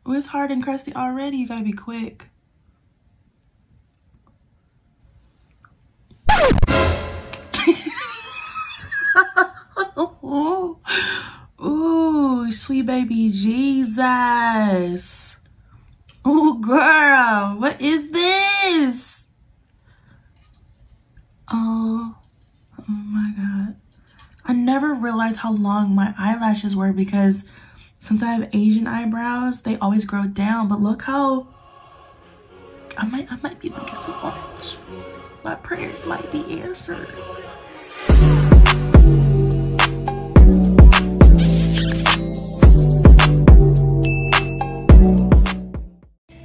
Oh, it's hard and crusty already. You gotta be quick. Ooh, sweet baby Jesus. Oh, girl, what is this? Oh my God. I never realized how long my eyelashes were because since I have Asian eyebrows, they always grow down. But look how I might be able to get some orange. My prayers might be answered.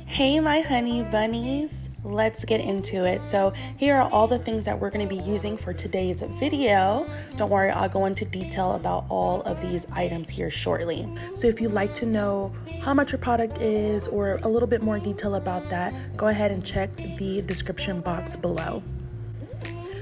Hey my honey bunnies, let's get into it. So here are all the things that we're going to be using for today's video. Don't worry, I'll go into detail about all of these items here shortly. So if you'd like to know how much your product is or a little bit more detail about that, go ahead and check the description box below.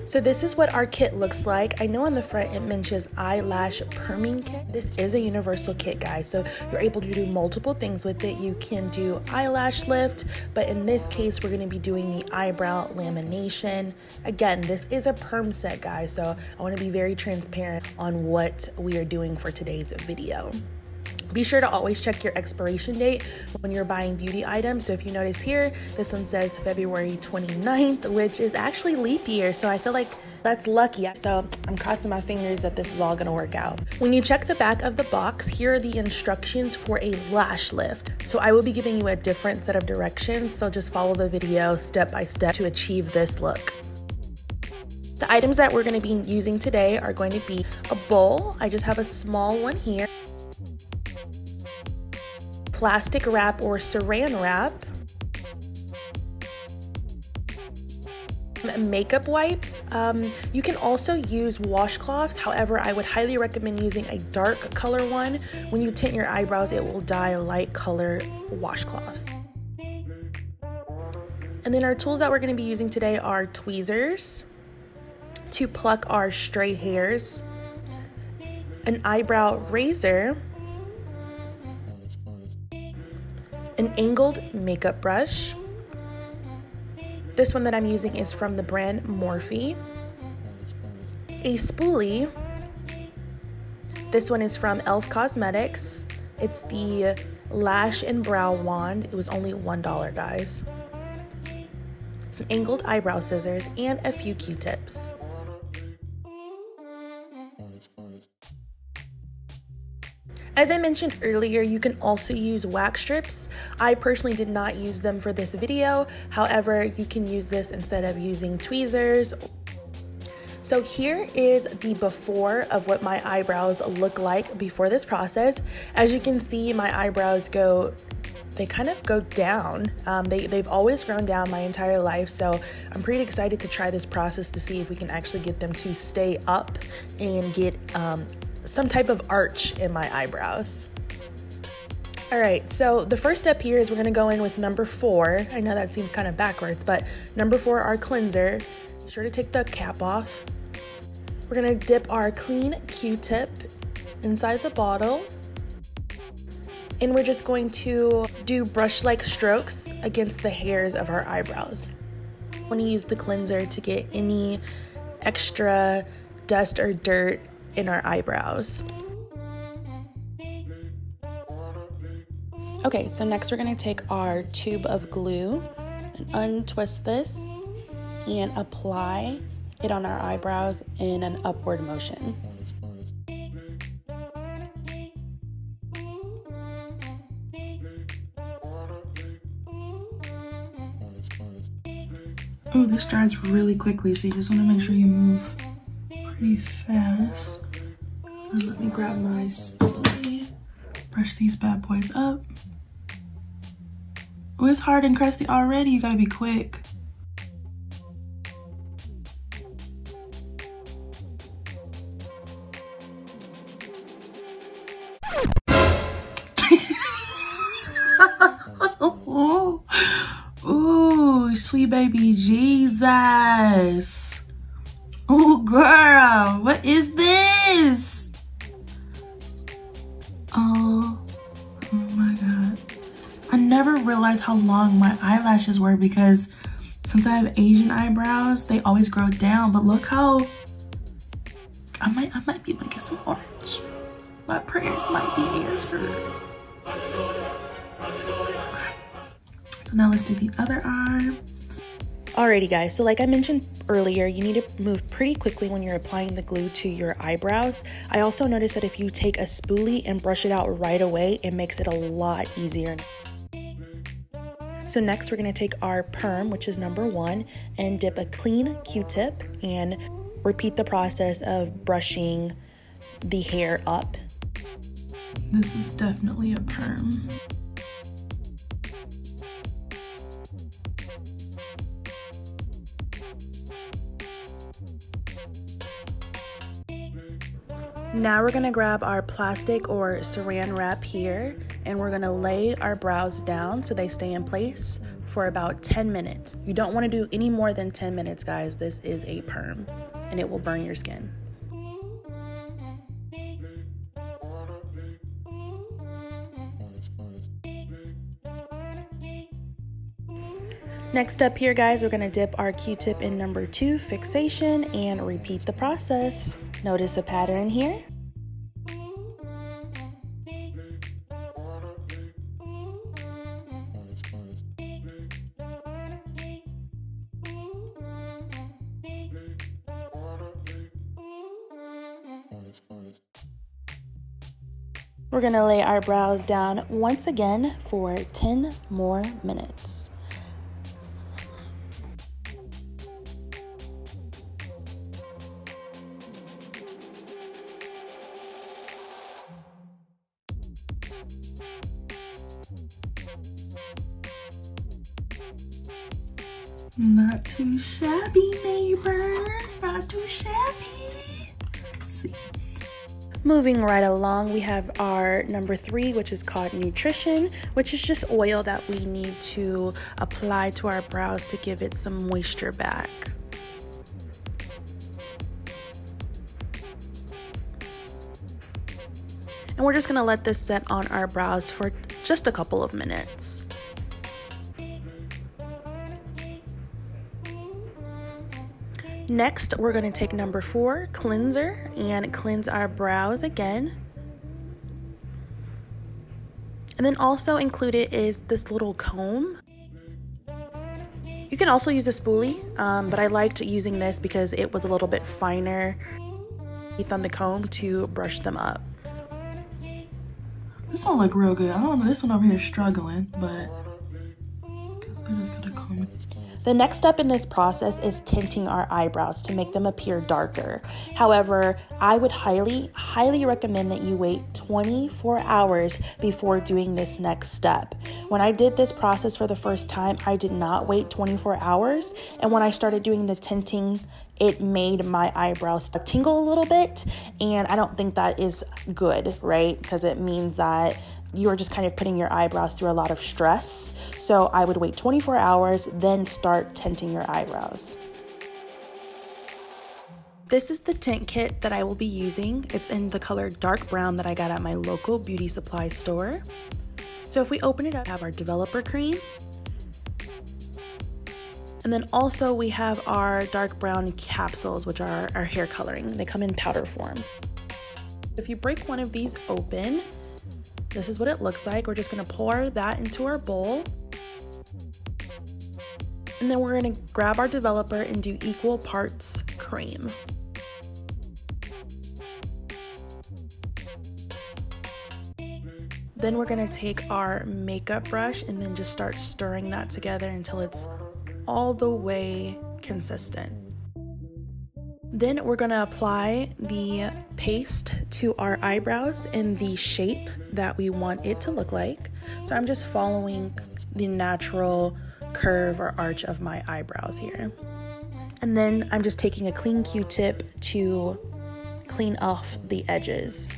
So this is what our kit looks like. I know on the front it mentions eyelash perming kit. This is a universal kit, guys, so you're able to do multiple things with it. You can do eyelash lift, but in this case we're going to be doing the eyebrow lamination. Again, this is a perm set, guys, so I want to be very transparent on what we are doing for today's video. Be sure to always check your expiration date when you're buying beauty items. So if you notice here, this one says February 29th, which is actually leap year. So I feel like that's lucky. So I'm crossing my fingers that this is all gonna work out. When you check the back of the box, here are the instructions for a lash lift. So I will be giving you a different set of directions. So just follow the video step by step to achieve this look. The items that we're gonna be using today are going to be a bowl. I just have a small one here. Plastic wrap or saran wrap, makeup wipes. You can also use washcloths. However, I would highly recommend using a dark color one. When you tint your eyebrows, it will dye light color washcloths. And then our tools that we're going to be using today are tweezers to pluck our stray hairs, an eyebrow razor, an angled makeup brush. This one that I'm using is from the brand Morphe. A spoolie. This one is from e.l.f. Cosmetics. It's the Lash and Brow Wand. It was only $1, guys. Some angled eyebrow scissors and a few Q-tips. As I mentioned earlier, you can also use wax strips. I personally did not use them for this video. However, you can use this instead of using tweezers. So here is the before of what my eyebrows look like before this process. As you can see, my eyebrows they kind of go down. They've always grown down my entire life, so I'm pretty excited to try this process to see if we can actually get them to stay up and get some type of arch in my eyebrows. All right, so the first step here is we're gonna go in with number 4. I know that seems kind of backwards, but number 4, our cleanser. Be sure to take the cap off. We're gonna dip our clean Q-tip inside the bottle. And we're just going to do brush-like strokes against the hairs of our eyebrows. I want to use the cleanser to get any extra dust or dirt in our eyebrows. Okay, so next we're going to take our tube of glue and untwist this and apply it on our eyebrows in an upward motion. Oh, this dries really quickly, so you just want to make sure you move pretty fast. And let me grab my spoolie, brush these bad boys up. Oh, it's hard and crusty already. You gotta be quick. Ooh, sweet baby Jesus. Oh, girl, what is this? Oh my God. never realized how long my eyelashes were because since I have Asian eyebrows, they always grow down, but look how I might be able to get some orange. My prayers might be answered. So now let's do the other eye. Alrighty guys, so like I mentioned earlier, you need to move pretty quickly when you're applying the glue to your eyebrows. I also noticed that if you take a spoolie and brush it out right away, it makes it a lot easier. So next we're going to take our perm, which is number 1, and dip a clean Q-tip and repeat the process of brushing the hair up. This is definitely a perm. Now we're gonna grab our plastic or saran wrap here and we're gonna lay our brows down so they stay in place for about 10 minutes. You don't wanna do any more than 10 minutes, guys. This is a perm and it will burn your skin. Next up here, guys, we're gonna dip our Q-tip in number 2, fixation, and repeat the process. Notice a pattern here. We're gonna lay our brows down once again for 10 more minutes. Not too shabby, neighbor. Not too shabby. Let's see. Moving right along, we have our number 3, which is called nutrition, which is just oil that we need to apply to our brows to give it some moisture back. And we're just gonna let this set on our brows for just a couple of minutes. Next, we're going to take number 4, cleanser, and cleanse our brows again. And then also included is this little comb. You can also use a spoolie, but I liked using this because it was a little bit finer on the comb to brush them up. This one look real good. I don't know, this one over here is struggling, but I just gotta comb it. The next step in this process is tinting our eyebrows to make them appear darker. However, I would highly recommend that you wait 24 hours before doing this next step. When I did this process for the first time, I did not wait 24 hours. And when I started doing the tinting, it made my eyebrows tingle a little bit. And I don't think that is good, right? Because it means that you are just kind of putting your eyebrows through a lot of stress. So I would wait 24 hours, then start tinting your eyebrows. This is the tint kit that I will be using. It's in the color dark brown that I got at my local beauty supply store. So if we open it up, we have our developer cream. And then also we have our dark brown capsules, which are our hair coloring. They come in powder form. If you break one of these open, this is what it looks like. We're just gonna pour that into our bowl. And then we're gonna grab our developer and do equal parts cream. Then we're gonna take our makeup brush and then just start stirring that together until it's all the way consistent. Then we're gonna apply the paste to our eyebrows in the shape that we want it to look like. So I'm just following the natural curve or arch of my eyebrows here. And then I'm just taking a clean Q-tip to clean off the edges.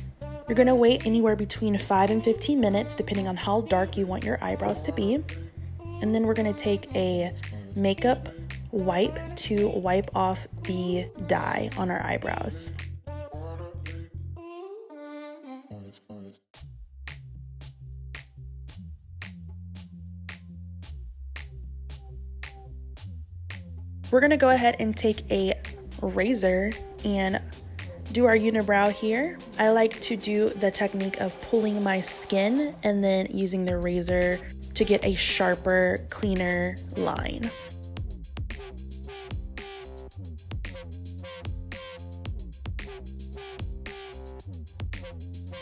You're gonna wait anywhere between 5 and 15 minutes, depending on how dark you want your eyebrows to be. And then we're gonna take a makeup wipe to wipe off the dye on our eyebrows. We're gonna go ahead and take a razor and do our unibrow here. I like to do the technique of pulling my skin and then using the razor to get a sharper, cleaner line.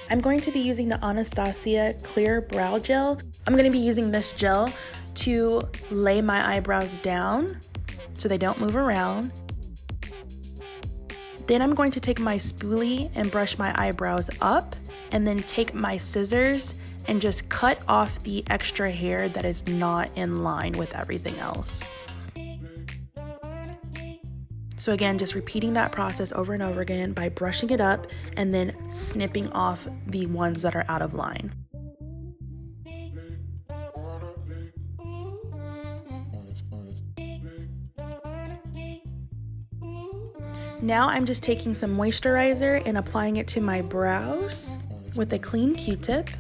I'm going to be using the Anastasia Clear Brow Gel. I'm going to be using this gel to lay my eyebrows down so they don't move around. Then I'm going to take my spoolie and brush my eyebrows up, and then take my scissors and just cut off the extra hair that is not in line with everything else. So again, just repeating that process over and over again by brushing it up and then snipping off the ones that are out of line. Now I'm just taking some moisturizer and applying it to my brows with a clean Q-tip.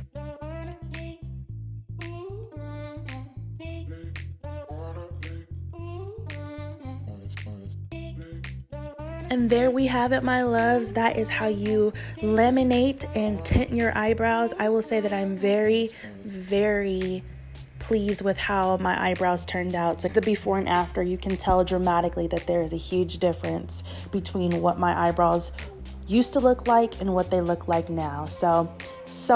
And there we have it, my loves. That is how you laminate and tint your eyebrows. I will say that I'm very, very pleased with how my eyebrows turned out. So the before and after, you can tell dramatically that there is a huge difference between what my eyebrows used to look like and what they look like now. So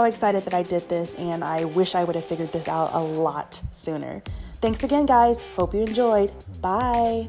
excited that I did this, and I wish I would have figured this out a lot sooner. Thanks again, guys. Hope you enjoyed. Bye.